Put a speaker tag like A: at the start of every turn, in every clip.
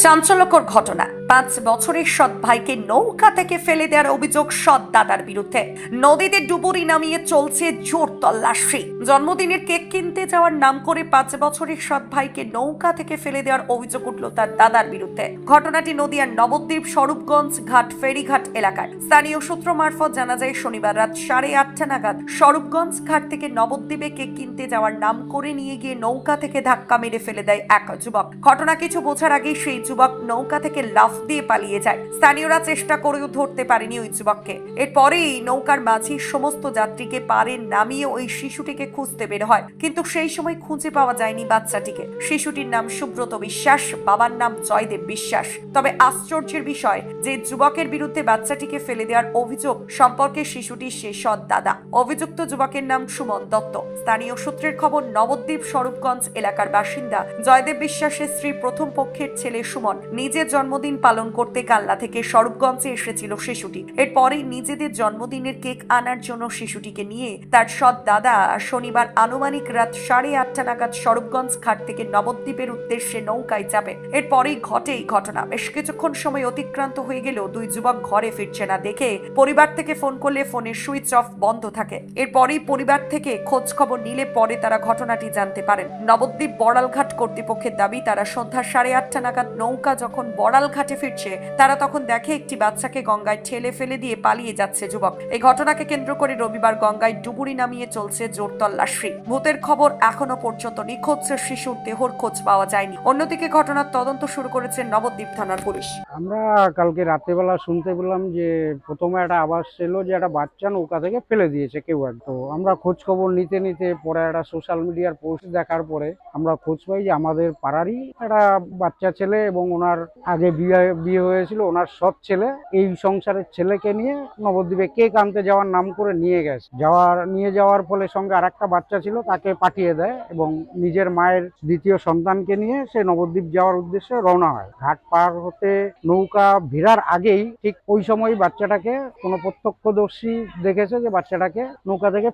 A: চাঞ্চল্যকর ঘটনা। 5 বছরের সৎ ভাইকে নৌকা থেকে ফেলে দেওয়ার অভিযোগ সৎ দাদার বিরুদ্ধে। নদীতে ডুবুরি নামিয়ে চলছে জোর তল্লাশি। জন্মদিনের কেক কিনতে যাওয়ার নাম করে 5 বছরের সৎ ভাইকে নৌকা থেকে ফেলে দেওয়ার অভিযোগ উঠল তার দাদার বিরুদ্ধে। ঘটনাটি নদিয়ার নবদ্বীপ স্বরূপগঞ্জ ঘাট ফেরিঘাট এলাকায়। স্থানীয় সূত্র মারফত জানা যায়, শনিবার রাত 8:30 নাগাদ স্বরূপগঞ্জ ঘাট থেকে নবদ্বীপে কেক কিনতে যাওয়ার নাম করে নিয়ে গিয়ে নৌকা থেকে ধাক্কা মেরে ফেলে দেয় এক যুবক। ঘটনা কিছু বোঝার আগেই সেই যুবক নৌকা থেকে লাফ দিয়ে পালিয়ে যায়। স্থানীয়রা চেষ্টা করেও ধরতে পারেনি ওই যুবককে। এরপরেই নৌকার মাঝি সমস্ত যাত্রীকে পারে নামিয়ে ওই শিশুটিকে খুঁজতে বের হয়, কিন্তু সেই সময় খুঁজে পাওয়া যায়নি বাচ্চাটিকে। শিশুটির নাম সুব্রত বিশ্বাস, বাবার নাম জয়দেব বিশ্বাস। তবে আশ্চর্যের বিষয়, যে যুবকের বিরুদ্ধে বাচ্চাটিকে ফেলে দেওয়ার অভিযোগ সম্পর্কে শিশুটির সে সৎ দাদা। অভিযুক্ত যুবকের নাম সুমন দত্ত। স্থানীয় সূত্রের খবর, নবদ্বীপ স্বরূপগঞ্জ এলাকার বাসিন্দা জয়দেব বিশ্বাসের স্ত্রী প্রথম পক্ষের ছেলে সুমন নিজের জন্মদিন পালন করতে কাল্লা থেকে স্বরূপগঞ্জে এসেছিল শিশুটি। এরপরে নিজেদের জন্মদিনের কেক আনার জন্য শিশুটিকে নিয়ে তার সৎ দাদা শনিবার আনুমানিক রাত 8:30 নাগাদ স্বরূপগঞ্জ ঘাট থেকে নবদ্বীপের উদ্দেশ্যে নৌকায় চাপে। এরপরেই ঘটে এই ঘটনা। বেশ কিছুক্ষণ সময় অতিক্রান্ত হয়ে গেলেও দুই যুবক ঘরে ফিরছে না দেখে পরিবার থেকে ফোন করলে ফোনের সুইচ অফ বন্ধ থাকে। এরপরেই পরিবার থেকে খোঁজ খবর নিলে পরে তারা ঘটনাটি জানতে পারেন। নবদ্বীপ বড়ালঘাট কর্তৃপক্ষের দাবি, তারা সন্ধ্যা 8:30 নাগাদ নৌকা যখন বড়াল ঘাটে ফিরছে, তারা তখন দেখে একটি বাচ্চাকে গঙ্গায় ঠেলে ফেলে দিয়ে পালিয়ে যাচ্ছে যুবক। এই ঘটনাকে কেন্দ্র করে রবিবার গঙ্গায় ডুবুরি নামিয়ে চলছে জোর তল্লাশি। ভূতের খবর, এখনো পর্যন্ত নিখোঁজ শিশুর দেহর খোঁজ পাওয়া যায়নি। অন্যদিকে ঘটনার তদন্ত শুরু করেছে নবদ্বীপ থানার পুলিশ।
B: আমরা কালকে রাত্রেবেলা শুনতে পেলাম যে প্রথমে একটা আওয়াজ ছিল যে একটা বাচ্চা নৌকা থেকে ফেলে দিয়েছে কেউ এক। তো আমরা খোঁজ খবর নিতে নিতে পরে একটা সোশ্যাল মিডিয়ার পোস্ট দেখার পরে আমরা খোঁজ পাই যে আমাদের পাড়ারই একটা বাচ্চা ছেলে এবং ওনার আগে বিয়ে হয়েছিল, ওনার সৎ ছেলে এই সংসারের ছেলেকে নিয়ে নবদ্বীপে কেক আনতে যাওয়ার নাম করে নিয়ে যাওয়ার ফলে সঙ্গে আর একটা বাচ্চা ছিল, তাকে পাঠিয়ে দেয় এবং নিজের মায়ের দ্বিতীয় সন্তানকে নিয়ে সে নবদ্বীপ যাওয়ার উদ্দেশ্যে রওনা হয়। ঘাট পার হতে নৌকা ভিড়ার আগেই ঠিক ওই সময় বাচ্চাটাকে কোনো প্রত্যক্ষদর্শী দেখেছে যে বাচ্চাটাকে নৌকা থেকে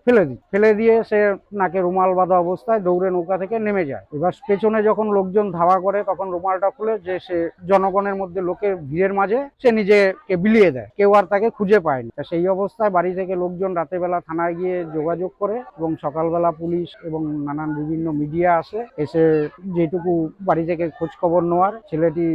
B: ফেলে দিয়ে সে নাকে রুমাল বাঁধা অবস্থায় দৌড়ে নৌকা থেকে নেমে যায়। এবার পেছনে যখন লোকজন ধাওয়া করে তখন রুমালটা খুলে যে সে জনগণের মধ্যে লোকের ভিড়ের মাঝে সে নিজেকে বিলিয়ে দেয়। কেউ আর তাকে খুঁজে পায়নি। সেই অবস্থায় বাড়ি থেকে লোকজন রাতেবেলা থানায় গিয়ে যোগাযোগ করে এবং সকালবেলা পুলিশ এবং নানান বিভিন্ন মিডিয়া এসে যেটুকু বাড়ি থেকে খোঁজ খবর নেওয়ার, ছেলেটি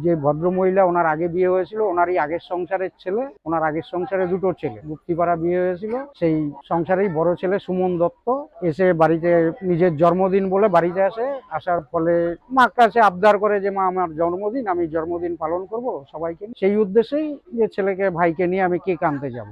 B: যে ভদ্রমহিলা ওনার আগে বিয়ে হয়েছিল, ওনারই আগের সংসারের ছেলে, ওনার আগের সংসারে দুটো ছেলে, গুপ্তিপাড়া বিয়ে হয়েছিল, সেই সংসারেই বড় ছেলে সুমন দত্ত এসে বাড়িতে নিজের জন্মদিন বলে বাড়িতে আসার ফলে মার কাছে আবদার করে যে মা আমার জন্মদিন, আমি জন্মদিন পালন করব সবাইকে। সেই উদ্দেশ্যেই যে ছেলেকে ভাইকে নিয়ে আমি কেক আনতে যাব।